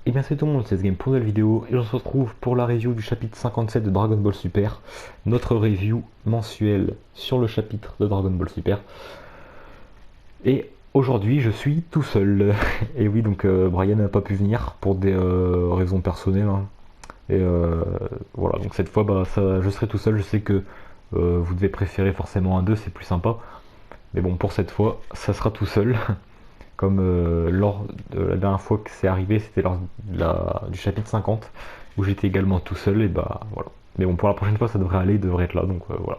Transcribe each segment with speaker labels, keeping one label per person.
Speaker 1: Et bien c'est tout le monde, c'est ce game pour une nouvelle vidéo et on se retrouve pour la review du chapitre 57 de Dragon Ball Super, notre review mensuelle sur le chapitre de Dragon Ball Super. Et aujourd'hui je suis tout seul. Et oui donc Brian n'a pas pu venir pour des raisons personnelles, hein. Et voilà, donc cette fois je serai tout seul, je sais que vous devez préférer forcément un 2, c'est plus sympa. Mais bon pour cette fois ça sera tout seul. Comme lors de la dernière fois que c'est arrivé, c'était lors du chapitre 50, où j'étais également tout seul, et bah voilà. Mais bon, pour la prochaine fois, ça devrait aller, il devrait être là, donc voilà.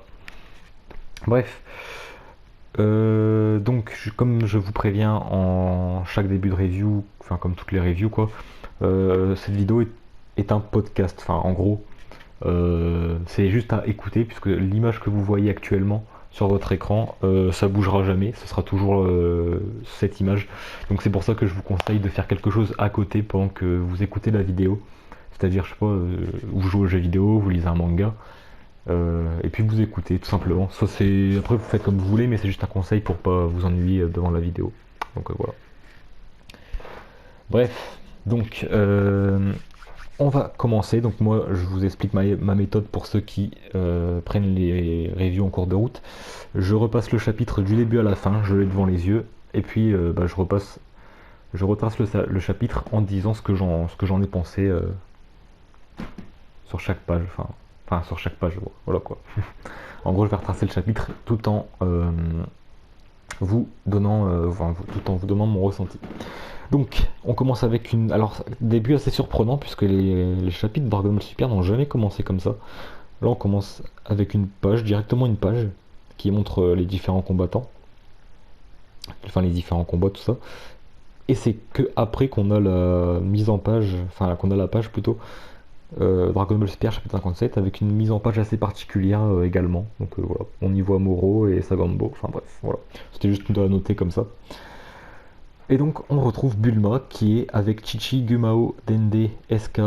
Speaker 1: Bref, comme je vous préviens en chaque début de review, enfin comme toutes les reviews quoi, cette vidéo est un podcast, enfin en gros, c'est juste à écouter, puisque l'image que vous voyez actuellement sur votre écran, ça bougera jamais, ce sera toujours cette image. Donc c'est pour ça que je vous conseille de faire quelque chose à côté pendant que vous écoutez la vidéo. C'est-à-dire, je sais pas, vous jouez aux jeux vidéo, vous lisez un manga, et puis vous écoutez tout simplement. Ça c'est après vous faites comme vous voulez, mais c'est juste un conseil pour pas vous ennuyer devant la vidéo. Donc voilà. Bref, donc on va commencer. Donc moi, je vous explique ma méthode pour ceux qui prennent les reviews en cours de route. Je repasse le chapitre du début à la fin, je l'ai devant les yeux, et puis je retrace le chapitre en disant ce que j'en ai pensé sur chaque page. Enfin, sur chaque page, voilà quoi. En gros, je vais retracer le chapitre tout en tout en vous donnant mon ressenti. Donc, on commence avec une. Alors, début assez surprenant, puisque les chapitres de Dragon Ball Super n'ont jamais commencé comme ça. Là, on commence avec une page, directement une page, qui montre les différents combattants. Enfin, les différents combats, tout ça. Et c'est que après qu'on a la mise en page, enfin, qu'on a la page plutôt, Dragon Ball Super chapitre 57, avec une mise en page assez particulière également. Donc voilà, on y voit Moro et Sagambo, enfin bref, voilà. C'était juste à noter comme ça. Et donc on retrouve Bulma qui est avec Chichi, Gumao, Dende, SK,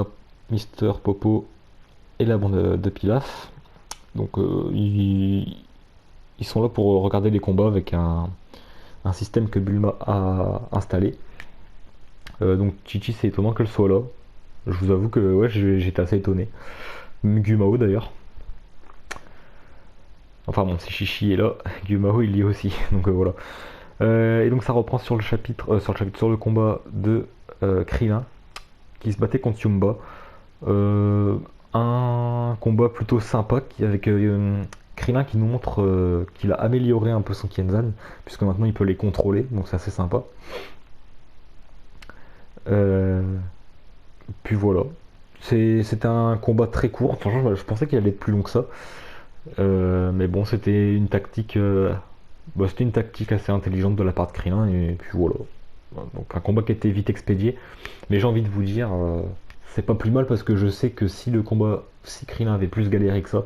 Speaker 1: Mister Popo et la bande de Pilaf. Donc ils sont là pour regarder les combats avec un système que Bulma a installé. Donc Chichi, c'est étonnant qu'elle soit là. Je vous avoue que ouais, j'étais assez étonné. Gumao d'ailleurs. Enfin bon, si Chichi est là, Gumao il y est aussi. Donc voilà. Et donc ça reprend sur le combat de Krillin qui se battait contre Yumba. Un combat plutôt sympa avec Krillin qui nous montre qu'il a amélioré un peu son Kienzan, puisque maintenant il peut les contrôler, donc c'est assez sympa. Euh, Puis voilà. C'était un combat très court, franchement je pensais qu'il allait être plus long que ça. Mais bon, c'était une tactique assez intelligente de la part de Krillin, et puis voilà. Donc un combat qui était vite expédié, mais j'ai envie de vous dire, c'est pas plus mal parce que je sais que si Krillin avait plus galéré que ça,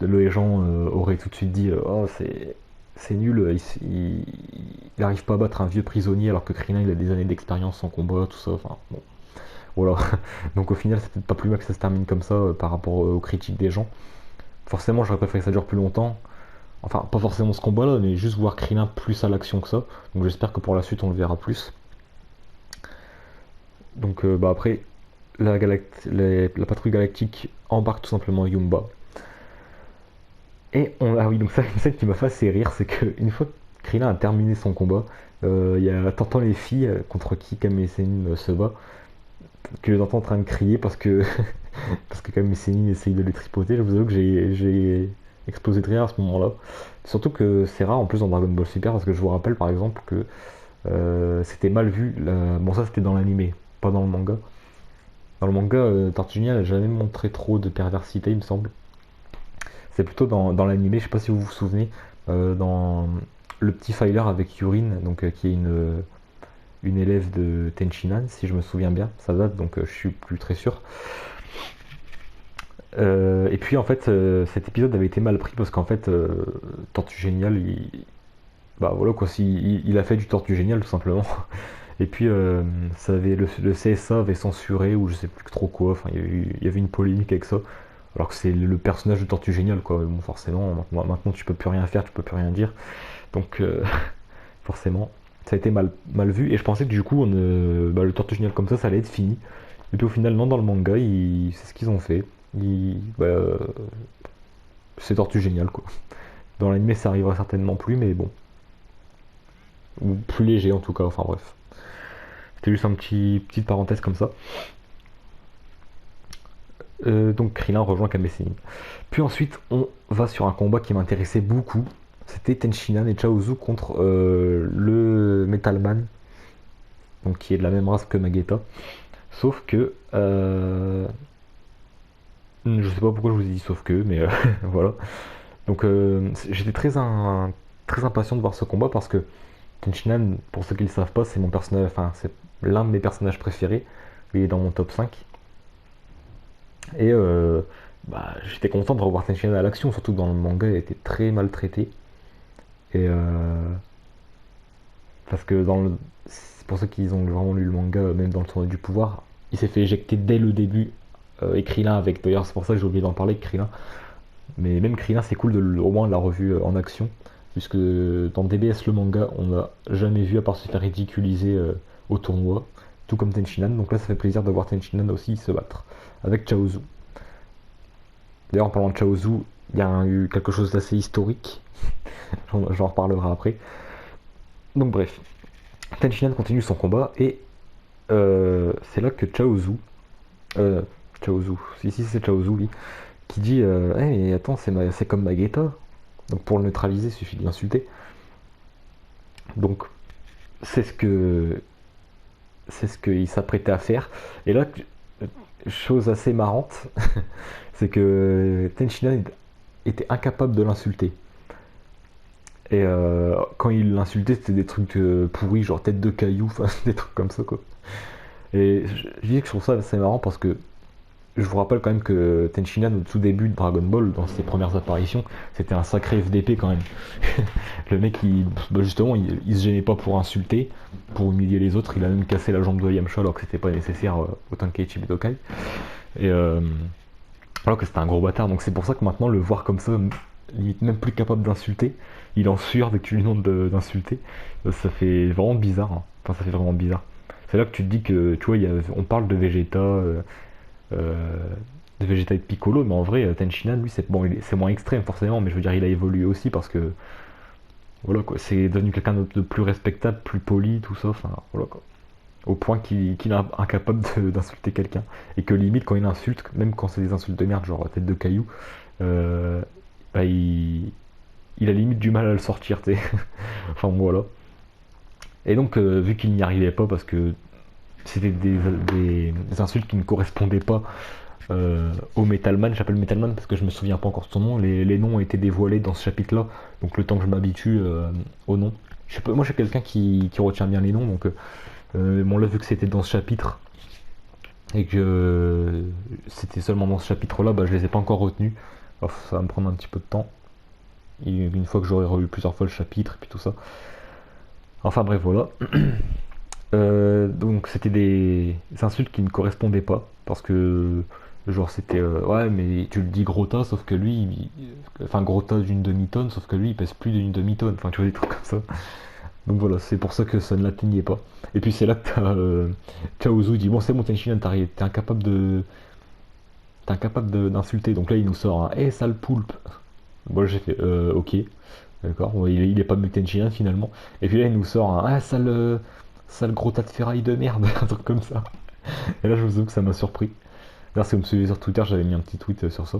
Speaker 1: les gens auraient tout de suite dit oh c'est nul, il arrive pas à battre un vieux prisonnier alors que Krillin il a des années d'expérience en combat, tout ça, enfin bon, voilà. Donc au final c'est peut-être pas plus mal que ça se termine comme ça par rapport aux critiques des gens. Forcément j'aurais préféré que ça dure plus longtemps, enfin pas forcément ce combat là, mais juste voir Krillin plus à l'action que ça, donc j'espère que pour la suite on le verra plus. Donc après, la patrouille galactique embarque tout simplement Yumba. Ah oui, donc ça, une scène qui m'a fait assez rire, c'est qu'une fois que Krillin a terminé son combat, t'entends les filles contre qui Kame Sennin se bat, tu les entends en train de crier parce que parce que Kame Sennin essaye de les tripoter. Je vous avoue que j'ai explosé de rire à ce moment-là. Surtout que c'est rare en plus dans Dragon Ball Super, parce que je vous rappelle par exemple que c'était mal vu. Bon, ça c'était dans l'animé, pas dans le manga. Dans le manga, Tortue Géniale n'a jamais montré trop de perversité, il me semble. C'est plutôt dans l'animé, je sais pas si vous vous souvenez, dans le petit filer avec Yurine, donc qui est une élève de Tenchinan, si je me souviens bien, ça date donc je suis plus très sûr. Et puis en fait, cet épisode avait été mal pris parce qu'en fait, Tortue Géniale, bah voilà quoi, il a fait du Tortue Génial tout simplement. Et puis le CSA avait censuré ou je sais plus trop quoi, enfin il y avait une polémique avec ça. Alors que c'est le personnage de Tortue Génial quoi, bon forcément maintenant tu peux plus rien faire, tu peux plus rien dire. Donc forcément. Ça a été mal vu et je pensais que du coup le Tortue Géniale comme ça allait être fini. Et puis au final non, dans le manga c'est ce qu'ils ont fait. C'est Tortue Géniale quoi. Dans l'anime ça arrivera certainement plus mais bon. Ou plus léger en tout cas, enfin bref. C'était juste petite parenthèse comme ça. Donc Krillin rejoint Kame Sennin. Puis ensuite on va sur un combat qui m'intéressait beaucoup. C'était Tenshinhan et Chaozu contre le Metalman, donc qui est de la même race que Magetta. Sauf que je sais pas pourquoi je vous ai dit sauf que, mais voilà. Donc j'étais très impatient de voir ce combat parce que Tenshinhan, pour ceux qui ne le savent pas, c'est mon personnage, enfin c'est l'un de mes personnages préférés. Il est dans mon top 5. Et j'étais content de revoir Tenshinhan à l'action, surtout que dans le manga il était très maltraité. Et parce que c'est pour ça qu'ils ont vraiment lu le manga, même dans le tournoi du pouvoir, il s'est fait éjecter dès le début. Et Krillin avec, d'ailleurs c'est pour ça que j'ai oublié d'en parler, Krillin. Mais même Krillin c'est cool au moins de la revue en action, puisque dans DBS le manga on n'a jamais vu à part se faire ridiculiser au tournoi, tout comme Tenshinhan. Donc là ça fait plaisir de voir Tenshinhan aussi se battre avec Chaozu. D'ailleurs en parlant de Chaozu, il y a eu quelque chose d'assez historique, j'en reparlerai après. Donc bref, Tenshinhan continue son combat et c'est là que Chaozu, si c'est Chaozu lui, qui dit hey, attends c'est comme Magetta. Donc pour le neutraliser il suffit de l'insulter. Donc c'est ce qu'il s'apprêtait à faire. Et là, chose assez marrante, c'est que Tenshinhan était incapable de l'insulter. Et quand il l'insultait, c'était des trucs pourris, genre tête de caillou, enfin des trucs comme ça quoi. Et je dis que je trouve ça assez marrant parce que je vous rappelle quand même que Tenshinhan au tout début de Dragon Ball, dans ses premières apparitions, c'était un sacré FDP quand même. Le mec, justement, il se gênait pas pour insulter, pour humilier les autres. Il a même cassé la jambe de Yamcha alors que c'était pas nécessaire au Tenkaichi Budokai. Et alors que c'était un gros bâtard. Donc c'est pour ça que maintenant le voir comme ça, limite même plus capable d'insulter, il en sueur dès que tu lui demandes d'insulter. Ça fait vraiment bizarre. Hein. Enfin, ça fait vraiment bizarre. C'est là que tu te dis que, tu vois, on parle de Vegeta. De Vegeta et de Piccolo, mais en vrai Tenshinhan lui c'est bon, c'est moins extrême forcément, mais je veux dire il a évolué aussi parce que voilà quoi, c'est devenu quelqu'un de plus respectable, plus poli, tout ça, enfin voilà quoi. Au point qu'il est incapable d'insulter quelqu'un. Et que limite quand il insulte, même quand c'est des insultes de merde, genre tête de caillou, euh, il a limite du mal à le sortir, tu sais. Enfin voilà. Et donc vu qu'il n'y arrivait pas parce que c'était des insultes qui ne correspondaient pas au Metalman. J'appelle Metalman parce que je me souviens pas encore de son nom. Les noms ont été dévoilés dans ce chapitre-là, donc le temps que je m'habitue au nom. Moi, je suis quelqu'un qui retient bien les noms, donc bon là vu que c'était dans ce chapitre et que c'était seulement dans ce chapitre-là, je les ai pas encore retenus. Alors, ça va me prendre un petit peu de temps. Et une fois que j'aurai relu plusieurs fois le chapitre et puis tout ça. Enfin bref, voilà. Donc c'était des insultes qui ne correspondaient pas parce que genre c'était ouais mais tu le dis Grota sauf que lui enfin Grota d'une demi-tonne sauf que lui il pèse plus d'une demi-tonne, enfin tu vois des trucs comme ça. Donc voilà, c'est pour ça que ça ne l'atteignait pas. Et puis c'est là que t'as Chaozu dit bon c'est bon Tenshinhan t'es incapable d'insulter, donc là il nous sort un hey sale poulpe. Bon j'ai fait ok d'accord, bon, il est pas mieux que Tenshinhan finalement. Et puis là il nous sort un ah sale gros tas de ferraille de merde, un truc comme ça. Et là je vous avoue que ça m'a surpris. D'ailleurs si vous me suivez sur Twitter j'avais mis un petit tweet sur ça.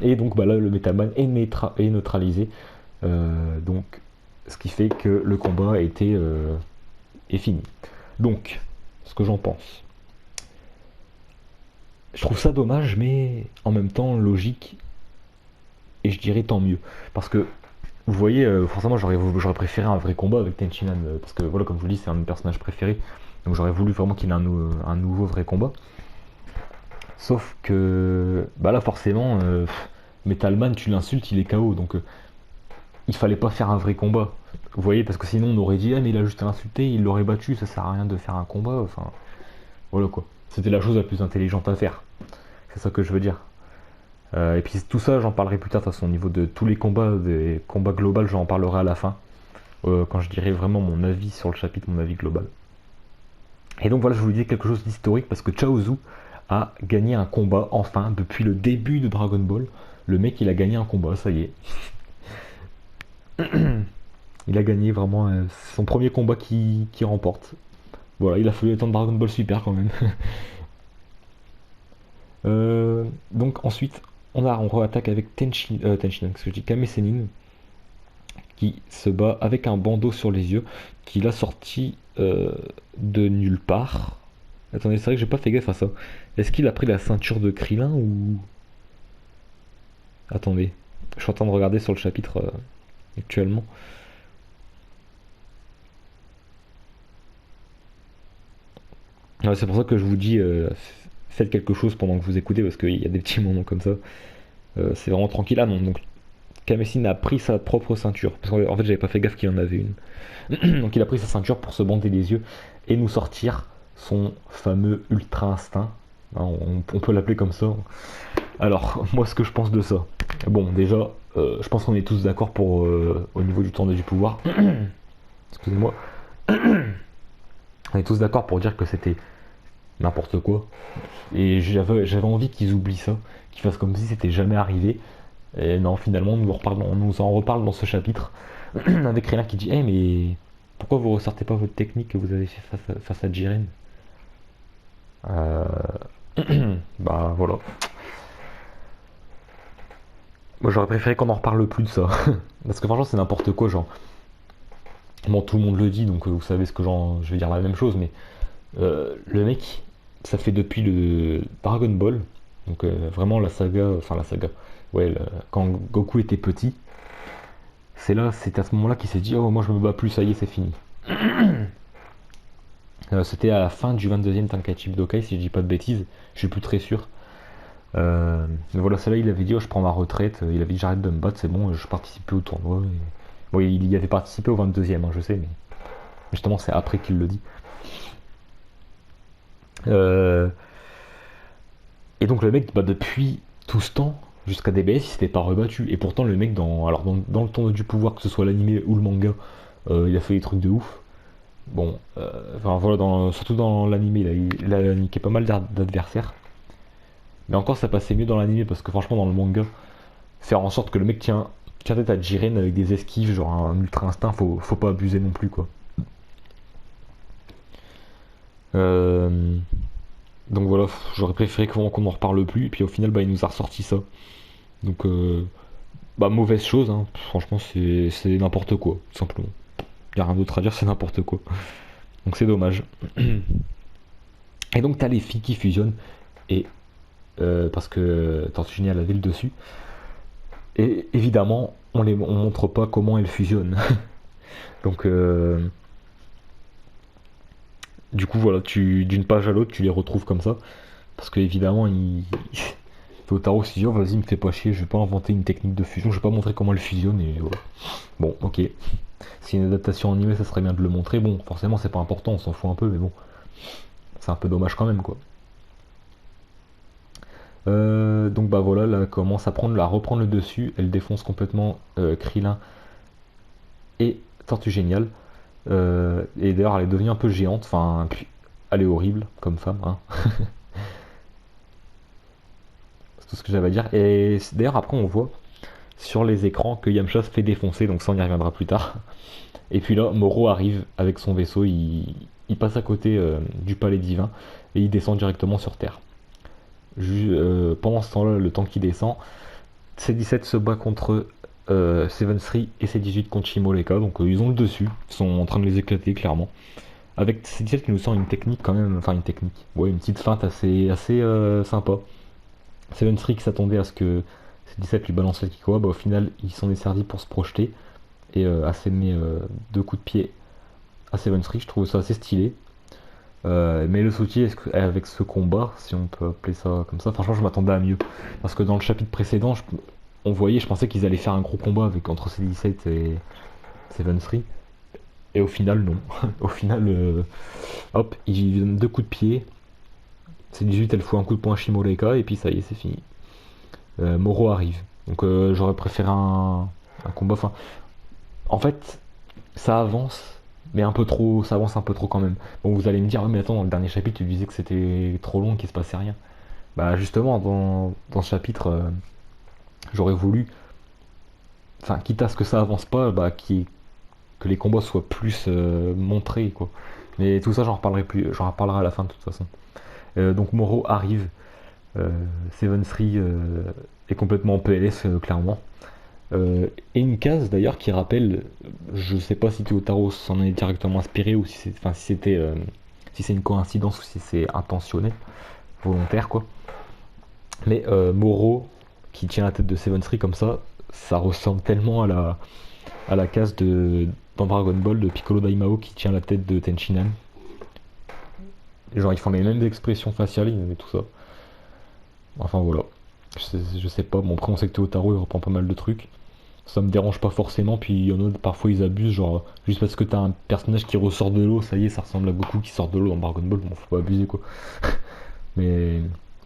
Speaker 1: Et donc là le Metalman est neutralisé. Donc ce qui fait que le combat est fini. Donc ce que j'en pense. Je trouve ça dommage mais en même temps logique. Et je dirais tant mieux. Parce que vous voyez, forcément j'aurais préféré un vrai combat avec Tenshinhan, parce que voilà, comme je vous dis, c'est un de mes personnages préférés, donc j'aurais voulu vraiment qu'il ait un nouveau vrai combat. Sauf que, là forcément, Metalman, tu l'insultes, il est KO, donc il fallait pas faire un vrai combat. Vous voyez, parce que sinon on aurait dit, ah mais il a juste à l'insulter, il l'aurait battu, ça sert à rien de faire un combat, enfin, voilà quoi. C'était la chose la plus intelligente à faire. C'est ça que je veux dire. Et puis tout ça, j'en parlerai plus tard de toute façon, au niveau de tous les combats, des combats globaux, j'en parlerai à la fin. quand je dirais vraiment mon avis sur le chapitre, mon avis global. Et donc voilà, je vous disais quelque chose d'historique parce que Chaozu a gagné un combat enfin depuis le début de Dragon Ball. Le mec il a gagné un combat, ça y est. Il a gagné vraiment son premier combat qui remporte. Voilà, il a fallu attendre Dragon Ball Super quand même. Donc ensuite, on re-attaque avec Tenshinhan, ce que je dis, Kame Sennin, qui se bat avec un bandeau sur les yeux, qu'il a sorti de nulle part. Attendez, c'est vrai que j'ai pas fait gaffe à ça. Est-ce qu'il a pris la ceinture de Krillin ou... Attendez, je suis en train de regarder sur le chapitre actuellement. Ouais, c'est pour ça que je vous dis, faites quelque chose pendant que vous écoutez, parce qu'il y a des petits moments comme ça. C'est vraiment tranquille. Ah non, donc Kamessin a pris sa propre ceinture. Parce qu'en fait, j'avais pas fait gaffe qu'il en avait une. Donc il a pris sa ceinture pour se bander les yeux et nous sortir son fameux Ultra Instinct. Hein, on peut l'appeler comme ça. Alors, moi, ce que je pense de ça. Bon, déjà, je pense qu'on est tous d'accord pour au niveau du tournoi du pouvoir. Excusez-moi. On est tous d'accord pour dire que c'était n'importe quoi. Et j'avais envie qu'ils oublient ça, qu'ils fassent comme si c'était jamais arrivé. Et non, finalement, on nous en reparle dans ce chapitre, avec Rena qui dit hey, mais pourquoi vous ressortez pas votre technique que vous avez fait face à Jiren. Euh... Bah voilà. Moi j'aurais préféré qu'on en reparle plus de ça. Parce que franchement, c'est n'importe quoi, genre. Bon, tout le monde le dit, donc vous savez ce que je vais dire la même chose, mais le mec, ça fait depuis le Dragon Ball, donc vraiment la saga, ouais, quand Goku était petit, c'est à ce moment-là qu'il s'est dit, oh moi je me bats plus, ça y est, c'est fini. C'était à la fin du 22e Tenkaichi Budokai, si je dis pas de bêtises, je suis plus très sûr. Mais voilà, c'est là il avait dit, oh, je prends ma retraite, il avait dit j'arrête de me battre, c'est bon, je participe plus au tournoi. Bon, il y avait participé au 22e, hein, je sais, mais justement c'est après qu'il le dit. Euh, Et donc le mec, bah, depuis tout ce temps, jusqu'à DBS, il s'était pas rebattu. Et pourtant le mec, dans le tournoi du pouvoir, que ce soit l'animé ou le manga, il a fait des trucs de ouf. Bon, enfin voilà, surtout dans l'animé, il a niqué pas mal d'adversaires. Mais encore, ça passait mieux dans l'animé parce que franchement, dans le manga, faire en sorte que le mec tient tête à Jiren avec des esquives, genre un ultra instinct, faut pas abuser non plus, quoi. Euh, donc voilà, j'aurais préféré qu'on en reparle plus, et puis au final, bah, il nous a ressorti ça. Donc, bah, mauvaise chose, hein. Franchement, c'est n'importe quoi, tout simplement. Y a rien d'autre à dire, c'est n'importe quoi. Donc c'est dommage. Et donc t'as les filles qui fusionnent, et parce que Tortue Géniale avait le dessus. Et évidemment, on montre pas comment elles fusionnent. Donc, du coup, voilà, d'une page à l'autre, tu les retrouves comme ça. Parce que évidemment, Totaro se dit, oh, vas-y, me fais pas chier, je vais pas inventer une technique de fusion, je vais pas montrer comment elle fusionne, et voilà. Bon, ok. Si une adaptation animée, ça serait bien de le montrer. Bon, forcément, c'est pas important, on s'en fout un peu, mais bon, c'est un peu dommage quand même, quoi. Donc bah voilà, là elle commence à reprendre le dessus, elle défonce complètement Krillin et Tortue Géniale. Et d'ailleurs, elle est devenue un peu géante, enfin, elle est horrible comme femme, hein. C'est tout ce que j'avais à dire. Et d'ailleurs, après, on voit sur les écrans que Yamcha se fait défoncer, donc ça, on y reviendra plus tard. Et puis là, Moro arrive avec son vaisseau, il passe à côté du palais divin et il descend directement sur Terre. Pendant ce temps-là, le temps qu'il descend, C17 se bat contre Seven Three et C18 contre Shimoleka, donc ils ont le dessus, ils sont en train de les éclater clairement. Avec C17 qui nous sort une technique quand même, enfin une technique, ouais, une petite feinte assez sympa. Seven Three qui s'attendait à ce que C17 lui balance la Kikoa, bah au final il s'en est servi pour se projeter et asséner deux coups de pied à Seven Three, je trouve ça assez stylé. Mais le soutien avec ce combat, si on peut appeler ça comme ça, franchement je m'attendais à mieux. Parce que dans le chapitre précédent, on voyait, je pensais qu'ils allaient faire un gros combat entre C17 et Seven Three. Et au final non. Au final, hop, il donne deux coups de pied. C18 elle fout un coup de poing à Shimoleka et puis ça y est, c'est fini. Moro arrive. Donc j'aurais préféré un combat. Enfin, en fait, ça avance, mais un peu trop, ça avance un peu trop quand même. Bon, vous allez me dire, ah, mais attends, dans le dernier chapitre, tu disais que c'était trop long, qu'il se passait rien. Bah justement, dans ce chapitre, j'aurais voulu, enfin, quitte à ce que ça avance pas, bah, que les combats soient plus montrés, quoi. Mais tout ça, j'en reparlerai à la fin de toute façon. Donc Moro arrive, euh, Seven Three est complètement en PLS, clairement. Et une case d'ailleurs qui rappelle, je sais pas si Totaro s'en est directement inspiré ou si c'est, enfin, si c'était, si c'est une coïncidence ou si c'est intentionnel, volontaire quoi. Mais Moro qui tient la tête de Seven Three comme ça ressemble tellement à la case dans Dragon Ball de Piccolo Daimao qui tient la tête de Tenshinhan. Genre ils font les mêmes expressions faciales et tout ça. Enfin voilà. Je sais pas, bon après on sait que Totaro il reprend pas mal de trucs. Ça me dérange pas forcément, puis il y en a parfois ils abusent, genre juste parce que t'as un personnage qui ressort de l'eau, ça y est, ça ressemble à Goku qui sort de l'eau dans Dragon Ball, bon faut pas abuser quoi. Mais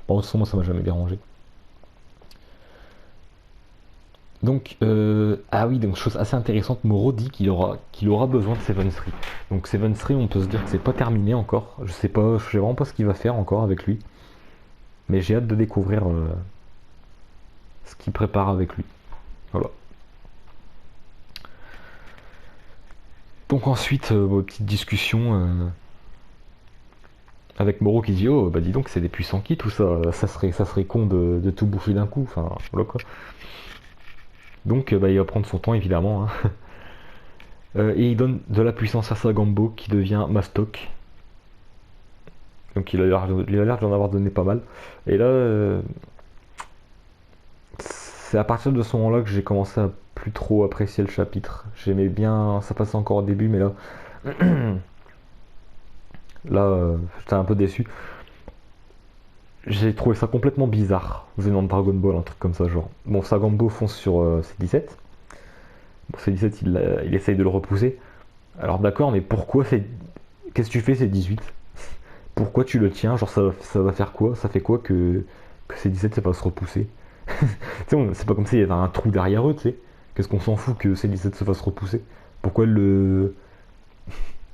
Speaker 1: par contre moi ça m'a jamais dérangé. Donc ah oui, donc chose assez intéressante, Moro dit qu'il aura besoin de Seven Three. Donc Seven Three on peut se dire que c'est pas terminé encore, je sais pas, je sais vraiment pas ce qu'il va faire encore avec lui, mais j'ai hâte de découvrir ce qu'il prépare avec lui. Voilà. Donc ensuite, petite discussion avec Moro qui dit oh bah dis donc c'est des puissants qui tout ça, ça serait con de tout bouffer d'un coup, enfin voilà quoi. Donc bah, il va prendre son temps évidemment, hein. Et il donne de la puissance à Sagambo qui devient Mastoc. Donc il a l'air d'en avoir donné pas mal. Et là, c'est à partir de ce moment-là que j'ai commencé à plus trop apprécier le chapitre. J'aimais bien, ça passait encore au début, mais là, là, j'étais un peu déçu. J'ai trouvé ça complètement bizarre venant de Dragon Ball, un truc comme ça, genre. Bon, Sagambo fonce sur C17. Bon, C17, il essaye de le repousser. Alors d'accord, mais pourquoi c'est. Qu'est-ce que tu fais C18? Pourquoi tu le tiens? Genre, ça va faire quoi? Ça fait quoi que C17 ça va se repousser? Tu sais, c'est pas comme s'il y avait un trou derrière eux, tu sais. Qu'est-ce qu'on s'en fout que C17 se fasse repousser? Pourquoi elle le.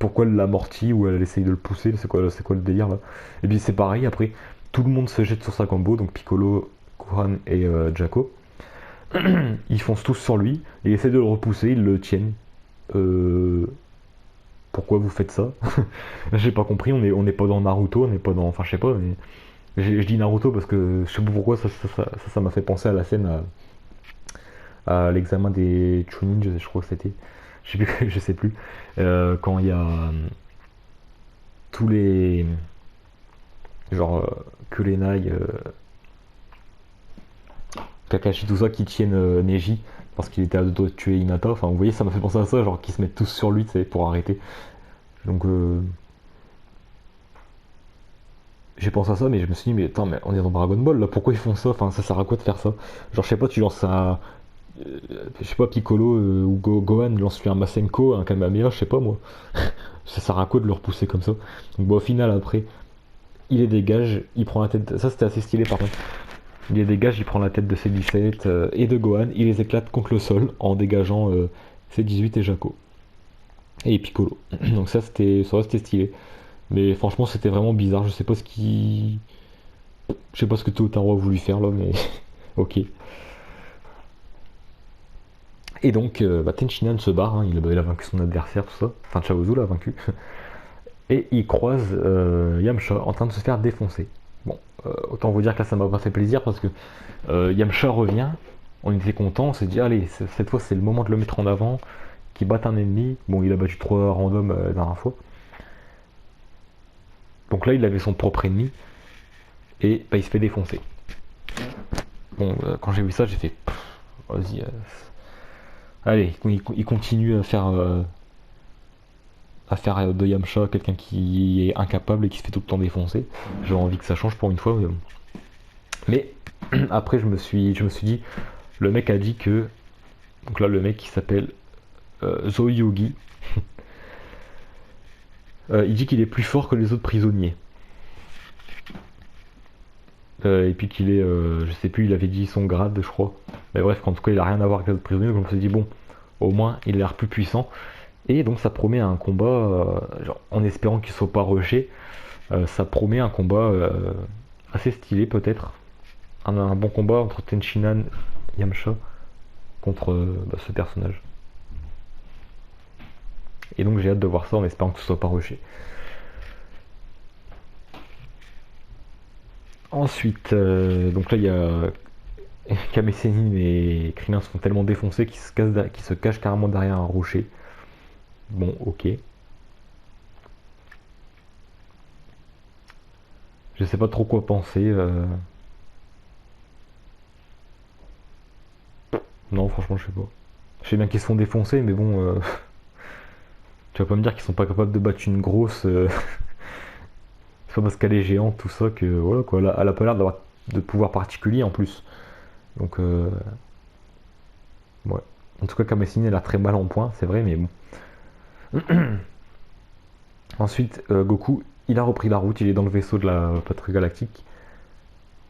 Speaker 1: Pourquoi elle l'amortit ou elle essaye de le pousser? C'est quoi le délire là? Et puis c'est pareil, après, tout le monde se jette sur sa combo, donc Piccolo, Gohan et Jaco. Ils foncent tous sur lui, et ils essaient de le repousser, ils le tiennent. Euh, Pourquoi vous faites ça? J'ai pas compris, on est pas dans Naruto, on n'est pas dans. Enfin, je sais pas, mais. Je dis Naruto parce que je sais pas pourquoi ça m'a fait penser à la scène à l'examen des Chunin, je crois que c'était. Je sais plus, je sais plus. Quand il y a tous les. Genre Kurenai, Kakashi, tout ça qui tiennent Neji parce qu'il était à deux doigts de tuer Hinata. Enfin, vous voyez, ça m'a fait penser à ça, genre qu'ils se mettent tous sur lui, tu sais, pour arrêter. Donc, j'ai pensé à ça, mais je me suis dit, mais attends, mais on est dans Dragon Ball là, pourquoi ils font ça? Enfin, ça sert à quoi de faire ça? Genre, je sais pas, tu lances un. Je sais pas, Piccolo ou Gohan lance lui un Masenko, un Kamehameha, je sais pas moi. Ça sert à quoi de le repousser comme ça? Donc, bon, au final, après, il les dégage, il prend la tête. Ça, c'était assez stylé par contre. Il les dégage, il prend la tête de C17 et de Gohan, il les éclate contre le sol en dégageant C18 et Jaco. Et Piccolo. Donc ça c'était stylé. Mais franchement c'était vraiment bizarre, je sais pas ce qui. Je sais pas ce que Totaro a voulu faire là, mais ok. Et donc bah, Tenshinhan se barre, hein, il a vaincu son adversaire, tout ça. Enfin Chaozu l'a vaincu. Et il croise Yamcha en train de se faire défoncer. Bon, autant vous dire que là ça m'a pas fait plaisir parce que Yamcha revient, on était content, on s'est dit allez, cette fois c'est le moment de le mettre en avant, qu'il batte un ennemi. Bon, il a battu 3 randoms la dernière fois. Donc là il avait son propre ennemi et bah, il se fait défoncer. Bon, quand j'ai vu ça j'ai fait vas-y, allez, il continue à faire de Yamcha quelqu'un qui est incapable et qui se fait tout le temps défoncer. J'ai envie que ça change pour une fois. Mais après je me suis dit, le mec a dit que. Donc là le mec qui s'appelle Zoyogi. Il dit qu'il est plus fort que les autres prisonniers. Et puis qu'il est, je sais plus, il avait dit son grade, je crois. Mais bref, en tout cas, il a rien à voir avec les autres prisonniers. Donc je me suis dit, bon, au moins, il a l'air plus puissant. Et donc ça promet un combat, genre, en espérant qu'il soit pas rushé, ça promet un combat assez stylé peut-être. Un bon combat entre Tenshinhan et Yamcha contre ce personnage. Et donc j'ai hâte de voir ça en espérant que ce soit pas rushé. Ensuite, donc là il y a Kame Sennin et Krillin se font tellement défoncer qu'ils se cachent carrément derrière un rocher. Bon, ok. Je sais pas trop quoi penser. Non, franchement, je sais pas. Je sais bien qu'ils se font défoncer, mais bon, tu vas pas me dire qu'ils sont pas capables de battre une grosse. Soit parce qu'elle est géante, tout ça, que voilà quoi. Elle a pas l'air d'avoir de pouvoir particulier en plus. Donc, ouais. En tout cas, Kame Sennin, elle a très mal en point, c'est vrai, mais bon. Ensuite, Goku, il a repris la route, il est dans le vaisseau de la patrouille galactique.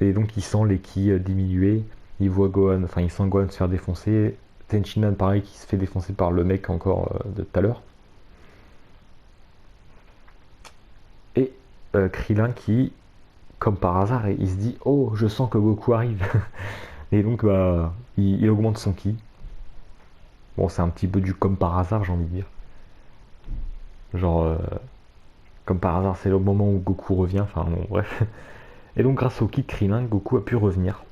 Speaker 1: Et donc, il sent les ki diminuer. Il voit Gohan, enfin, il sent Gohan se faire défoncer. Tenshinhan, pareil, qui se fait défoncer par le mec encore de tout à l'heure. Et Krillin qui, comme par hasard, il se dit oh, je sens que Goku arrive. Et donc, bah, il augmente son ki. Bon, c'est un petit peu du comme par hasard, j'ai envie de dire. Genre, comme par hasard, c'est le moment où Goku revient. Enfin, bon, bref. Et donc, grâce au ki de Krillin, Goku a pu revenir.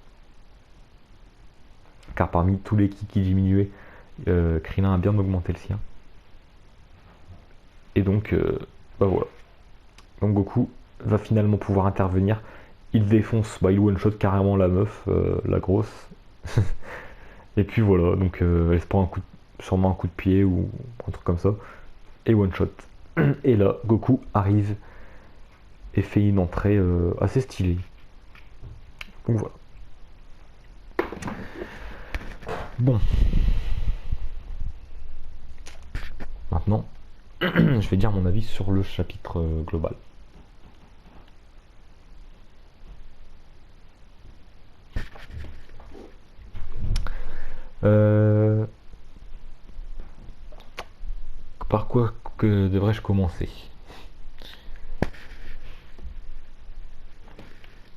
Speaker 1: Car parmi tous les ki qui diminuaient, Krillin a bien augmenté le sien. Et donc, bah voilà. Donc Goku va finalement pouvoir intervenir. Il défonce, bah il one-shot carrément la meuf, la grosse. Et puis voilà, donc elle se prend sûrement un coup de pied ou un truc comme ça. Et one-shot. Et là, Goku arrive et fait une entrée assez stylée. Donc voilà. Bon. Maintenant, je vais dire mon avis sur le chapitre global. Euh, Par quoi que devrais-je commencer?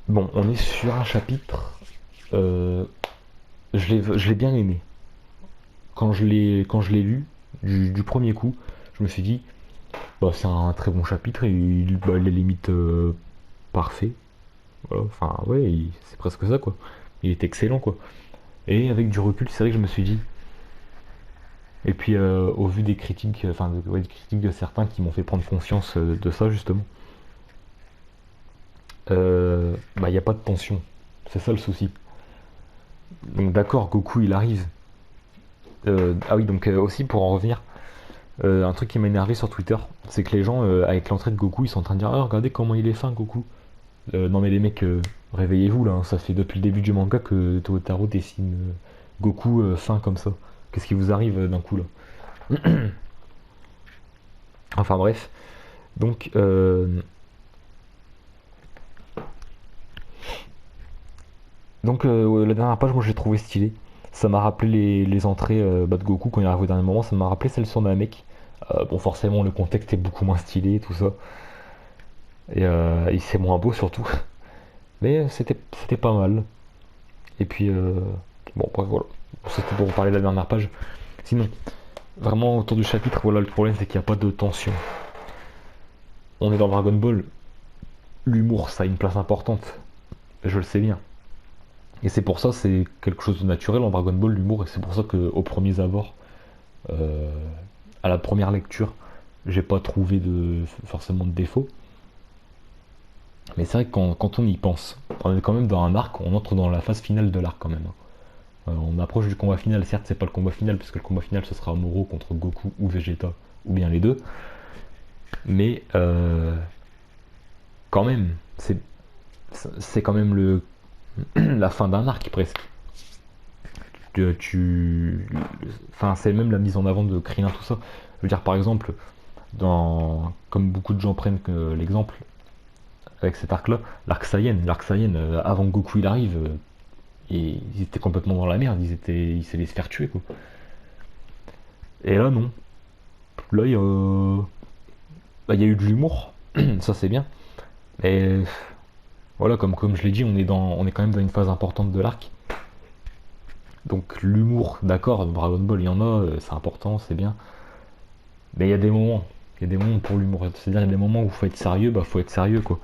Speaker 1: Bon, on est sur un chapitre. euh, je l'ai bien aimé. Quand je l'ai lu du premier coup, je me suis dit, bah, c'est un très bon chapitre et il est limite parfait. Voilà, enfin, ouais, c'est presque ça quoi. Il est excellent quoi. Et avec du recul, c'est vrai que je me suis dit. Et puis au vu des critiques, enfin ouais, des critiques de certains qui m'ont fait prendre conscience de ça justement, bah il n'y a pas de tension. C'est ça le souci. Donc d'accord, Goku il arrive. Ah oui, donc aussi pour en revenir, un truc qui m'a énervé sur Twitter, c'est que les gens, avec l'entrée de Goku, ils sont en train de dire ah, regardez comment il est fin, Goku. Non, mais les mecs, réveillez-vous là, hein, ça fait depuis le début du manga que Totaro dessine Goku fin comme ça. Qu'est-ce qui vous arrive d'un coup là? Enfin bref, donc, ouais, la dernière page, moi j'ai trouvé stylé. Ça m'a rappelé les entrées bah, de Goku quand il arrive au dernier moment, ça m'a rappelé celle sur Namek. Bon, forcément, le contexte est beaucoup moins stylé et tout ça. Et c'est moins beau surtout. Mais c'était pas mal. Et puis, bon, bref, voilà. C'était pour vous parler de la dernière page. Sinon, vraiment, autour du chapitre, voilà, le problème c'est qu'il n'y a pas de tension. On est dans Dragon Ball. L'humour, ça a une place importante. Je le sais bien. Et c'est pour ça, c'est quelque chose de naturel en Dragon Ball, l'humour. Et c'est pour ça qu'au premier abord, euh, à la première lecture, j'ai pas trouvé forcément de défaut. Mais c'est vrai que quand on y pense, on est quand même dans un arc, on entre dans la phase finale de l'arc quand même, hein. On approche du combat final, certes c'est pas le combat final, puisque le combat final ce sera Moro contre Goku ou Vegeta, ou bien les deux. Mais quand même, c'est quand même la fin d'un arc presque. Enfin, c'est même la mise en avant de Krillin, tout ça. Je veux dire, par exemple, comme beaucoup de gens prennent l'exemple avec cet arc-là, l'arc Saiyan, avant que Goku il arrive, et ils étaient complètement dans la merde, ils se laissent faire tuer quoi. Et là non. Là, il y a eu de l'humour, ça c'est bien. Et voilà, comme je l'ai dit, on est quand même dans une phase importante de l'arc. Donc l'humour, d'accord, Dragon Ball, il y en a, c'est important, c'est bien. Mais il y a des moments pour l'humour. C'est-à-dire, il y a des moments où il faut être sérieux, bah faut être sérieux, quoi.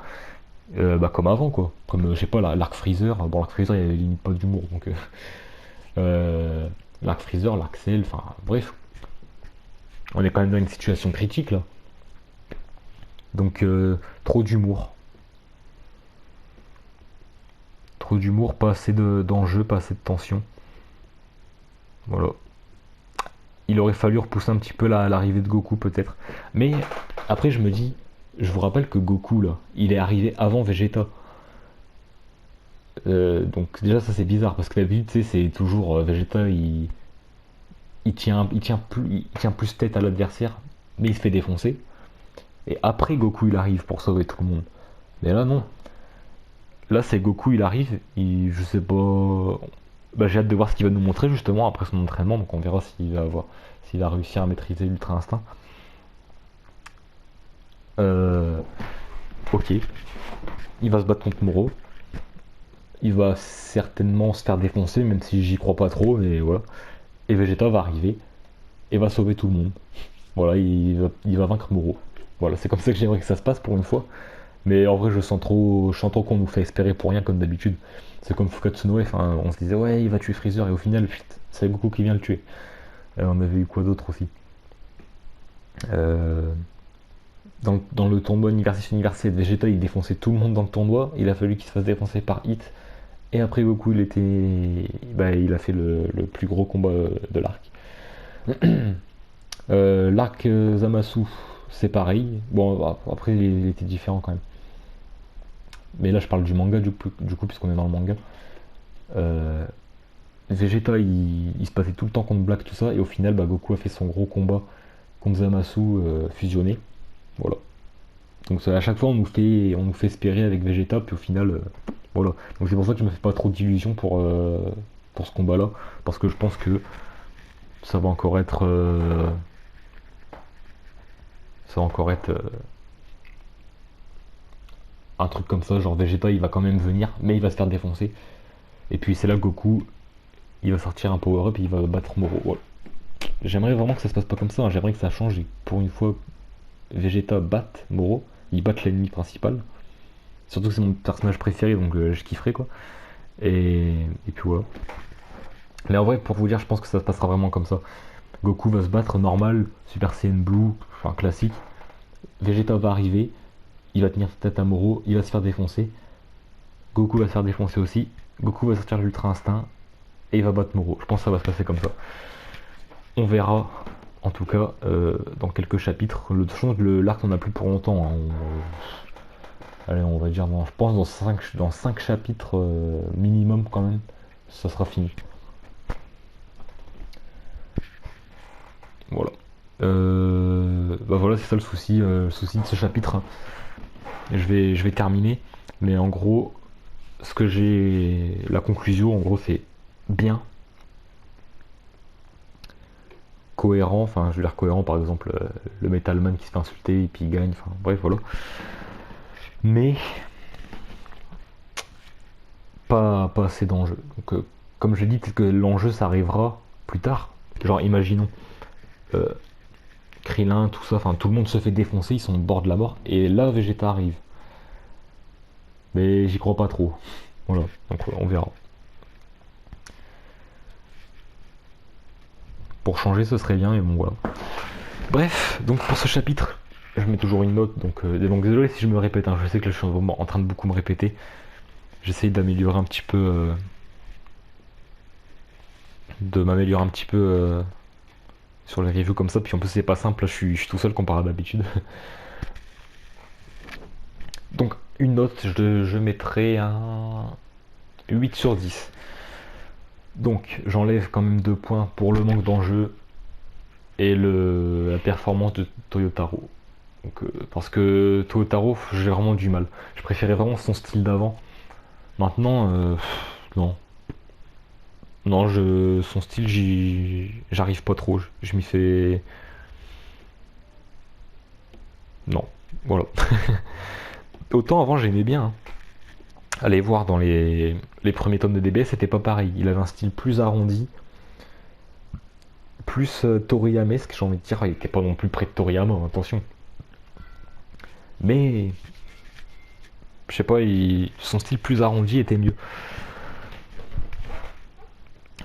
Speaker 1: Bah comme avant, quoi. Comme, je sais pas, l'arc Freezer. Bon, l'arc Freezer, il n'y a pas d'humour, donc... euh, l'arc Freezer, l'arc Cell, enfin, bref. On est quand même dans une situation critique, là. Donc, trop d'humour. Trop d'humour, pas assez d'enjeux, pas assez de tension. Voilà. Il aurait fallu repousser un petit peu l'arrivée de Goku, peut-être. Mais, après, je me dis... Je vous rappelle que Goku, là, il est arrivé avant Vegeta. Donc déjà ça c'est bizarre parce que d'habitude tu sais c'est toujours Vegeta il tient plus tête à l'adversaire mais il se fait défoncer et après Goku il arrive pour sauver tout le monde. Mais là non, là c'est Goku il arrive, je sais pas, bah, j'ai hâte de voir ce qu'il va nous montrer justement après son entraînement donc on verra s'il va réussir à maîtriser l'Ultra Instinct. Euh, ok, il va se battre contre Moro, il va certainement se faire défoncer même si j'y crois pas trop mais voilà. Et Vegeta va arriver et va sauver tout le monde. Voilà, il va vaincre Moro. Voilà, c'est comme ça que j'aimerais que ça se passe pour une fois. Mais en vrai, je sens trop qu'on nous fait espérer pour rien comme d'habitude. C'est comme Fukatsunoe, enfin, on se disait ouais, il va tuer Freezer et au final, c'est Goku qui vient le tuer. Et on avait eu quoi d'autre aussi. Euh, dans le tournoi universel, Vegeta il défonçait tout le monde dans le tournoi. Il a fallu qu'il se fasse défoncer par Hit. Et après Goku, il a fait le plus gros combat de l'arc. L'arc Zamasu, c'est pareil. Bon, après, il était différent quand même. Mais là, je parle du manga, du coup puisqu'on est dans le manga. Euh, Vegeta, il se passait tout le temps contre Black, tout ça. Et au final, bah, Goku a fait son gros combat contre Zamasu fusionné. Voilà. Donc à chaque fois, on nous fait espérer avec Vegeta, puis au final, voilà. Donc c'est pour ça que je me fais pas trop d'illusions pour ce combat-là. Parce que je pense que ça va encore être... ça va encore être un truc comme ça, genre Vegeta il va quand même venir, mais il va se faire défoncer. Et puis c'est là que Goku, il va sortir un power-up et il va battre Moro. Voilà. J'aimerais vraiment que ça se passe pas comme ça, hein. J'aimerais que ça change et pour une fois Vegeta batte Moro, il batte l'ennemi principal. Surtout que c'est mon personnage préféré donc je kifferais quoi. Et puis voilà. Mais en vrai pour vous dire je pense que ça se passera vraiment comme ça. Goku va se battre normal, Super Saiyan Blue, enfin classique. Vegeta va arriver, il va tenir tête à Moro, il va se faire défoncer. Goku va se faire défoncer aussi. Goku va sortir l'Ultra Instinct et il va battre Moro. Je pense que ça va se passer comme ça. On verra, en tout cas, dans quelques chapitres. L'arc n'en a plus pour longtemps, hein. Allez, on va dire, je pense dans 5 chapitres minimum quand même, ça sera fini. Voilà. Bah voilà, c'est ça le souci de ce chapitre, hein. Je vais terminer, mais en gros, la conclusion, en gros, c'est bien, cohérent, enfin je veux dire cohérent par exemple le Metal Man qui se fait insulter et puis il gagne, enfin bref voilà. Mais pas assez d'enjeux. Donc comme je dis, peut-être que l'enjeu ça arrivera plus tard. Genre imaginons euh, Krillin, tout ça, enfin tout le monde se fait défoncer, ils sont au bord de la mort, et là Vegeta arrive. Mais j'y crois pas trop. Voilà, donc on verra. Pour changer ce serait bien, mais bon voilà. Bref, donc pour ce chapitre, je mets toujours une note, donc désolé si je me répète, hein, je sais que là, je suis vraiment en train de beaucoup me répéter. J'essaye d'améliorer un petit peu, de m'améliorer un petit peu sur les reviews comme ça, puis en plus c'est pas simple, là je suis tout seul comparé à d'habitude. Donc une note, je mettrai un 8 sur 10. Donc j'enlève quand même 2 points pour le manque d'enjeu et la performance de Toyotaro. Donc, parce que Toyotaro, j'ai vraiment du mal. Je préférais vraiment son style d'avant. Maintenant, non. Non, son style, j'arrive pas trop. Je m'y fais. Non, voilà. Autant avant j'aimais bien, hein. Allez voir dans les premiers tomes de DBS, c'était pas pareil. Il avait un style plus arrondi, plus Toriyamesque, j'ai envie de dire. Il était pas non plus près de Toriyama, attention. Mais, je sais pas, son style plus arrondi était mieux.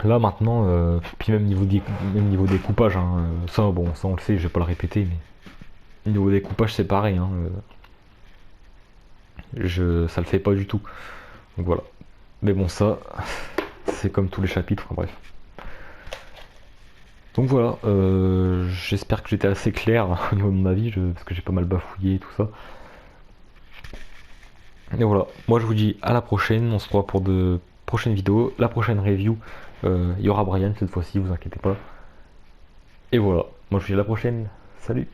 Speaker 1: Là maintenant, puis même niveau découpage, hein, ça bon, ça on le sait, je vais pas le répéter, mais niveau découpage c'est pareil, hein, ça le fait pas du tout. Donc voilà. Mais bon, ça, c'est comme tous les chapitres, enfin, bref. Donc voilà, j'espère que j'étais assez clair au niveau de mon avis, parce que j'ai pas mal bafouillé et tout ça. Et voilà, moi je vous dis à la prochaine, on se revoit pour de prochaines vidéos. La prochaine review, il y aura Brian cette fois-ci, vous inquiétez pas. Et voilà, moi je vous dis à la prochaine, salut!